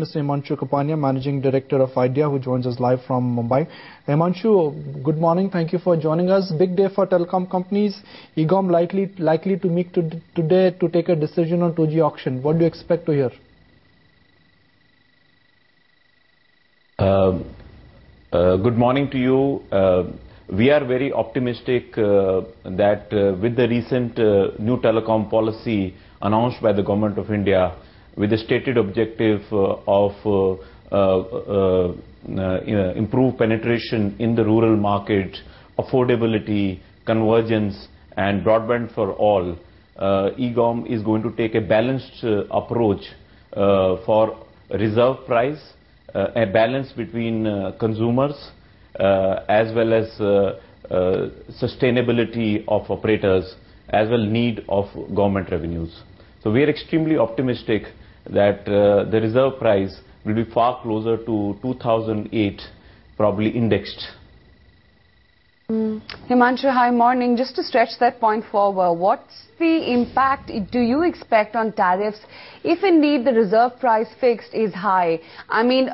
Mr. Himanshu Kapania, Managing Director of Idea, who joins us live from Mumbai. Himanshu, good morning. Thank you for joining us. Big day for telecom companies. EGOM likely to meet today to take a decision on 2G auction. What do you expect to hear? Good morning to you. We are very optimistic that with the recent new telecom policy announced by the Government of India, with the stated objective of improve penetration in the rural market, affordability, convergence and broadband for all, EGOM is going to take a balanced approach for reserve price, a balance between consumers as well as sustainability of operators, as well need of government revenues. So we are extremely optimistic that the reserve price will be far closer to 2008, probably indexed. Himanshu, hi, morning. Just to stretch that point forward, what's the impact do you expect on tariffs if indeed the reserve price fixed is high? I mean,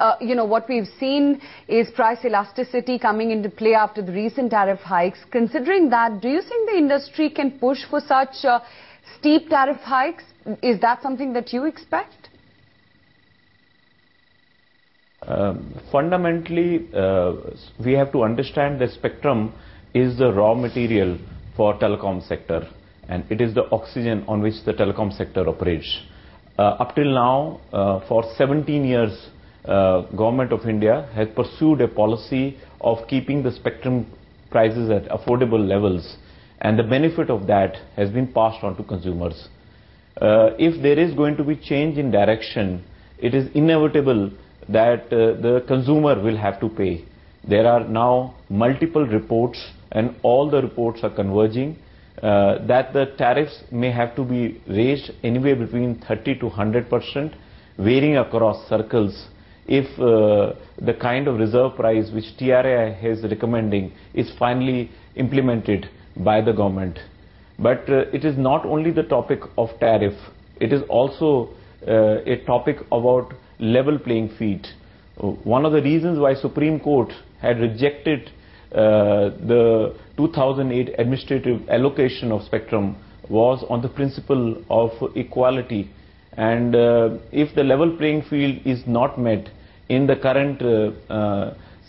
what we've seen is price elasticity coming into play after the recent tariff hikes. Considering that, do you think the industry can push for such steep tariff hikes? Is that something that you expect? Fundamentally, we have to understand that spectrum is the raw material for telecom sector, and it is the oxygen on which the telecom sector operates. Up till now, for 17 years, Government of India has pursued a policy of keeping the spectrum prices at affordable levels, and the benefit of that has been passed on to consumers. If there is going to be change in direction, it is inevitable that the consumer will have to pay. There are now multiple reports, and all the reports are converging that the tariffs may have to be raised anywhere between 30 to 100%, varying across circles, if the kind of reserve price which TRAI is recommending is finally implemented by the government. But it is not only the topic of tariff, it is also a topic about level playing field. One of the reasons why Supreme Court had rejected the 2008 administrative allocation of spectrum was on the principle of equality, and if the level playing field is not met in the current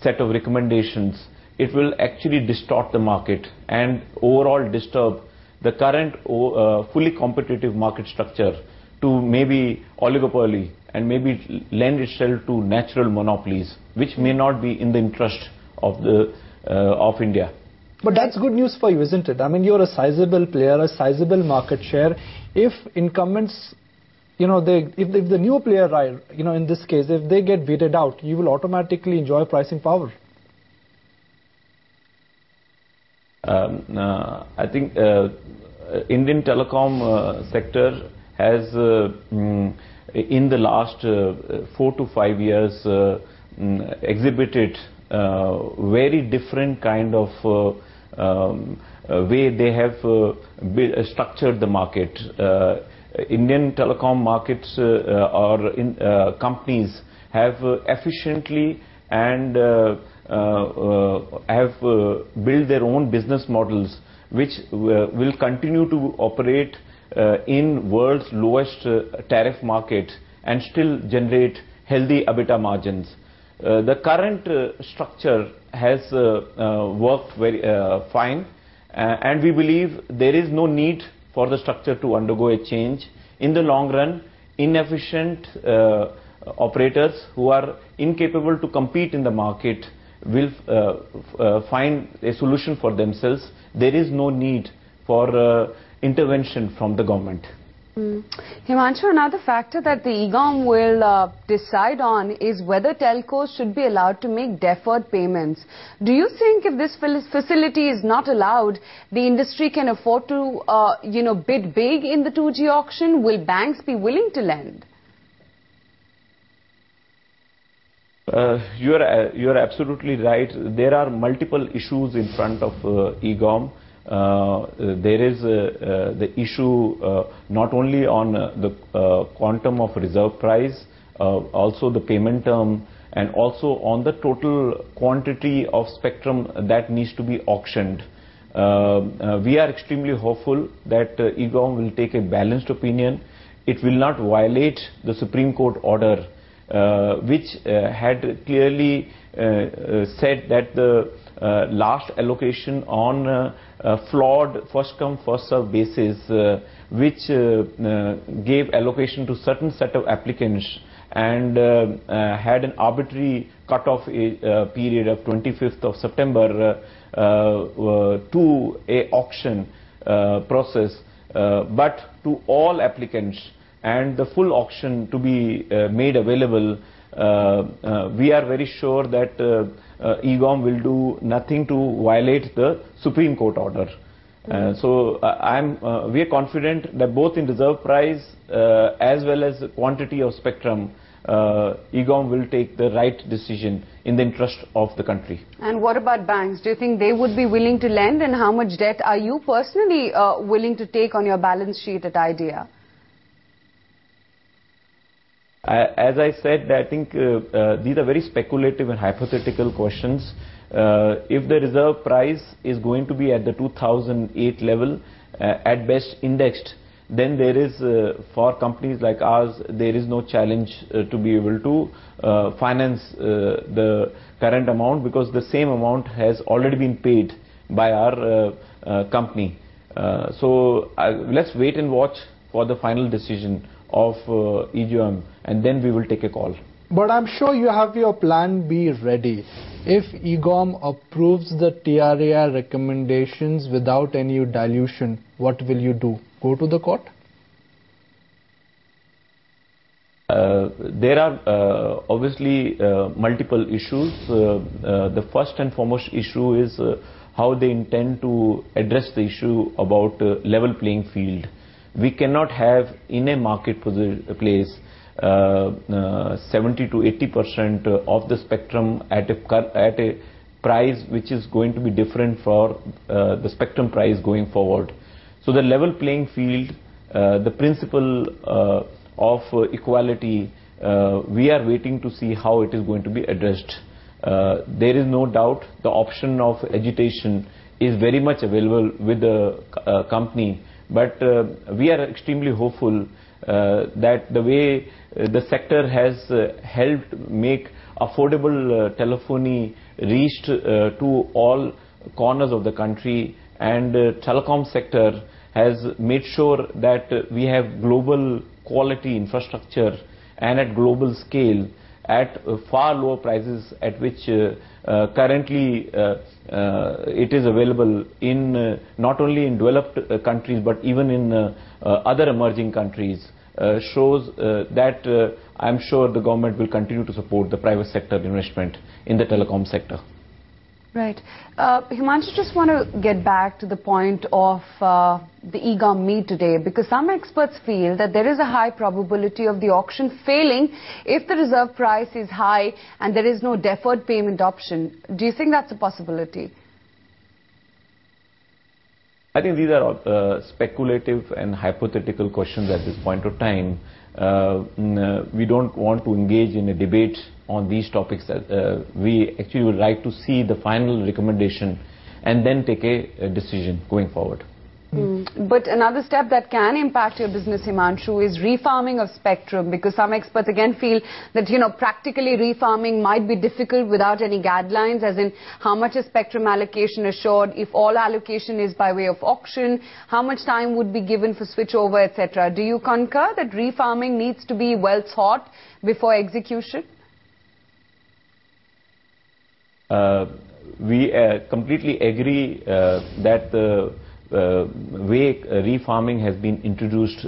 set of recommendations, it will actually distort the market and overall disturb the current fully competitive market structure to maybe oligopoly, and maybe lend itself to natural monopolies, which may not be in the interest of India. But that's good news for you, isn't it? I mean, you're a sizable player, a sizable market share. If incumbents, if the new player, in this case, if they get weeded out, you will automatically enjoy pricing power. I think Indian telecom sector has, in the last 4 to 5 years, exhibited very different kind of way they have structured the market. Indian telecom markets or companies have efficiently and have built their own business models, which will continue to operate in world's lowest tariff market and still generate healthy EBITDA margins. The current structure has worked very fine, and we believe there is no need for the structure to undergo a change. In the long run, inefficient operators who are incapable to compete in the market will find a solution for themselves. There is no need for intervention from the government. Himanshu, another factor that the EGOM will decide on is whether telcos should be allowed to make deferred payments. Do you think if this facility is not allowed, the industry can afford to, bid big in the 2G auction? Will banks be willing to lend? You are absolutely right. There are multiple issues in front of EGOM. There is the issue not only on the quantum of reserve price, also the payment term, and also on the total quantity of spectrum that needs to be auctioned. We are extremely hopeful that EGOM will take a balanced opinion. It will not violate the Supreme Court order, which had clearly said that the last allocation on flawed first-come, first-served basis, which gave allocation to certain set of applicants and had an arbitrary cut-off period of 25th of September to a auction process, but to all applicants, and the full auction to be made available. We are very sure that EGOM will do nothing to violate the Supreme Court order. So we are confident that both in reserve price as well as quantity of spectrum, EGOM will take the right decision in the interest of the country. And what about banks? Do you think they would be willing to lend, and how much debt are you personally willing to take on your balance sheet at Idea? As I said, I think these are very speculative and hypothetical questions. If the reserve price is going to be at the 2008 level, at best indexed, then there is, for companies like ours, there is no challenge to be able to finance the current amount, because the same amount has already been paid by our company. So let's wait and watch for the final decision of EGOM, and then we will take a call. But I'm sure you have your plan B ready. If EGOM approves the TRAI recommendations without any dilution, what will you do? Go to the court? There are obviously multiple issues. The first and foremost issue is how they intend to address the issue about level playing field. We cannot have in a marketplace 70 to 80% of the spectrum at a price which is going to be different for the spectrum price going forward. So the level playing field, the principle of equality, we are waiting to see how it is going to be addressed. There is no doubt the option of agitation is very much available with the company, but we are extremely hopeful that the way the sector has helped make affordable telephony reached to all corners of the country, and telecom sector has made sure that we have global quality infrastructure and at global scale at far lower prices at which currently it is available in not only in developed countries but even in other emerging countries, shows that I'm sure the government will continue to support the private sector investment in the telecom sector. Right. Himanshu, just want to get back to the point of the EGOM meet today, because some experts feel that there is a high probability of the auction failing if the reserve price is high and there is no deferred payment option. Do you think that's a possibility? I think these are speculative and hypothetical questions at this point of time. We don't want to engage in a debate on these topics. We actually would like to see the final recommendation and then take a decision going forward. But another step that can impact your business, Himanshu, is refarming of spectrum, because some experts again feel that, you know, practically refarming might be difficult without any guidelines, as in how much is spectrum allocation assured, if all allocation is by way of auction, how much time would be given for switchover, etc. Do you concur that refarming needs to be well thought before execution? We completely agree that the way refarming has been introduced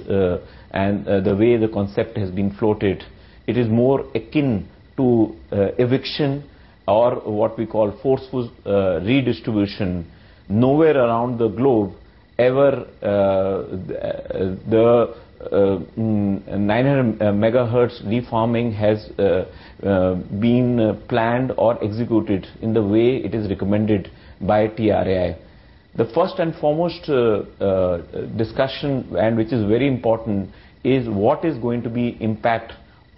and the way the concept has been floated, it is more akin to eviction or what we call forceful redistribution. Nowhere around the globe ever the 900 megahertz refarming has been planned or executed in the way it is recommended by TRAI. The first and foremost discussion, and which is very important, is what is going to be impact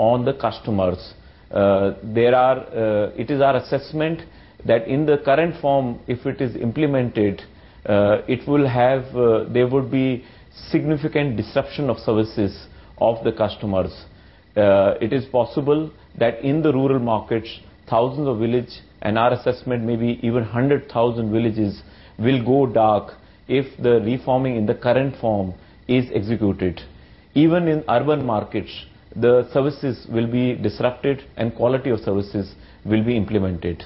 on the customers. It is our assessment that in the current form, if it is implemented, there would be significant disruption of services of the customers. It is possible that in the rural markets, thousands of villages, and our assessment maybe even 100,000 villages will go dark if the reforming in the current form is executed. Even in urban markets, the services will be disrupted and quality of services will be implemented.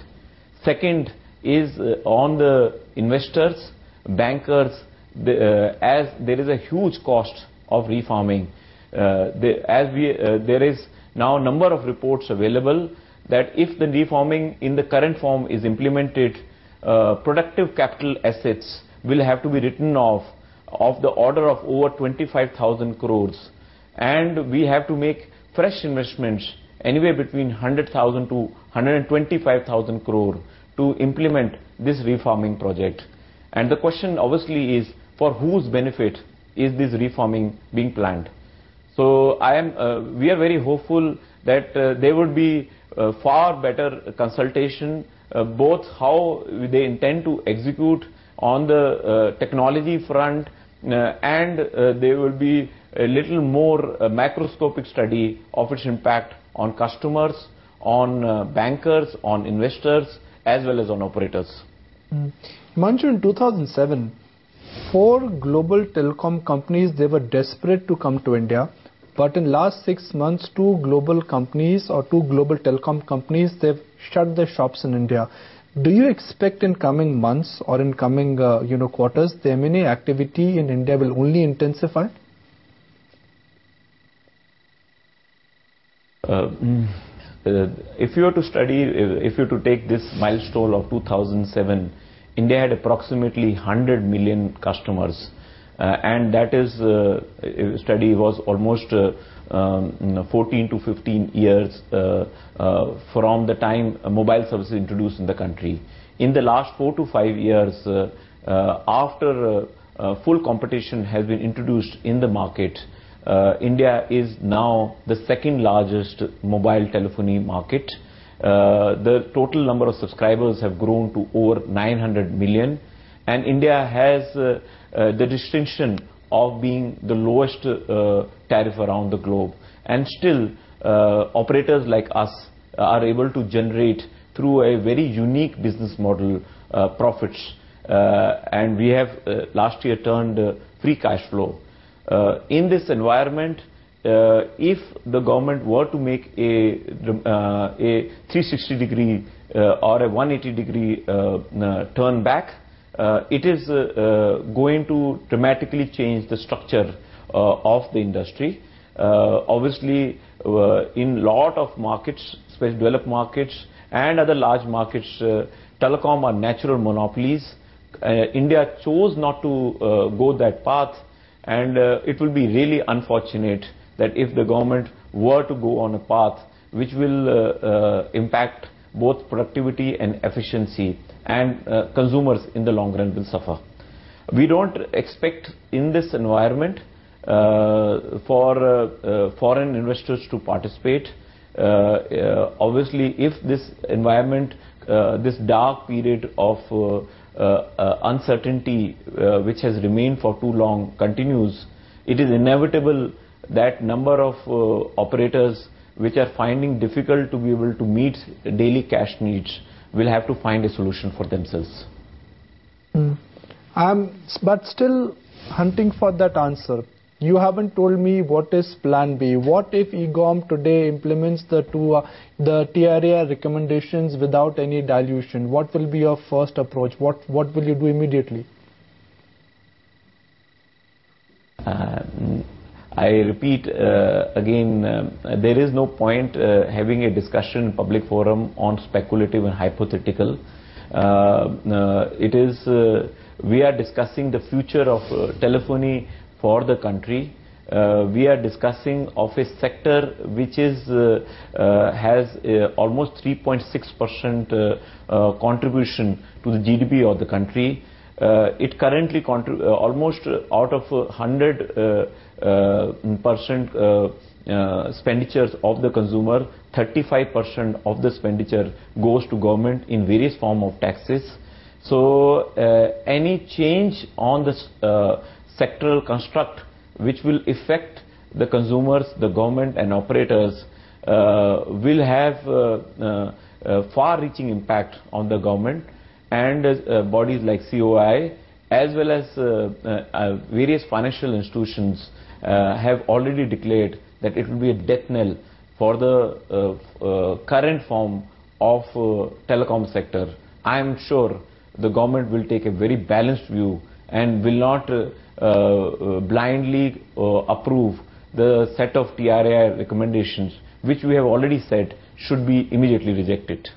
Second is on the investors, bankers, as there is a huge cost of reforming. There is now a number of reports available that if the reforming in the current form is implemented, productive capital assets will have to be written off of the order of over 25,000 crores. And we have to make fresh investments anywhere between 100,000 to 125,000 crore to implement this reforming project. And the question obviously is, for whose benefit is this reforming being planned? So we are very hopeful that there would be far better consultation, both how they intend to execute on the technology front, and there will be a little more macroscopic study of its impact on customers, on bankers, on investors, as well as on operators. Himanshu, in 2007, 4 global telecom companies, they were desperate to come to India. But in last 6 months, 2 global companies or 2 global telecom companies, they've shut their shops in India. Do you expect in coming months or in coming quarters, the M&A activity in India will only intensify? If you were to take this milestone of 2007, India had approximately 100 million customers. And that study was almost 14 to 15 years from the time mobile services introduced in the country. In the last 4 to 5 years, after full competition has been introduced in the market, India is now the second largest mobile telephony market. The total number of subscribers have grown to over 900 million. And India has the distinction of being the lowest tariff around the globe. And still, operators like us are able to generate through a very unique business model profits. And we have last year turned free cash flow. In this environment, if the government were to make a 360-degree or a 180-degree turn back, it is going to dramatically change the structure of the industry. Obviously, in lot of markets, especially developed markets and other large markets, telecom are natural monopolies. India chose not to go that path, and it will be really unfortunate that if the government were to go on a path which will impact both productivity and efficiency, and consumers in the long run will suffer. We don't expect in this environment for foreign investors to participate. Obviously, if this environment, this dark period of uncertainty which has remained for too long continues, it is inevitable that number of operators which are finding difficult to be able to meet daily cash needs will have to find a solution for themselves. But still hunting for that answer. You haven't told me what is plan B. What if EGOM today implements the TRAI recommendations without any dilution? What will be your first approach? What will you do immediately? I repeat again, there is no point having a discussion in public forum on speculative and hypothetical. We are discussing the future of telephony for the country. We are discussing of a sector which is has almost 3.6% contribution to the GDP of the country. It currently almost out of 100% expenditures of the consumer, 35% of the expenditure goes to government in various form of taxes. So any change on the sectoral construct which will affect the consumers, the government and operators will have far-reaching impact on the government and bodies like COI as well as various financial institutions have already declared that it will be a death knell for the current form of telecom sector. I am sure the government will take a very balanced view and will not blindly approve the set of TRAI recommendations which we have already said should be immediately rejected.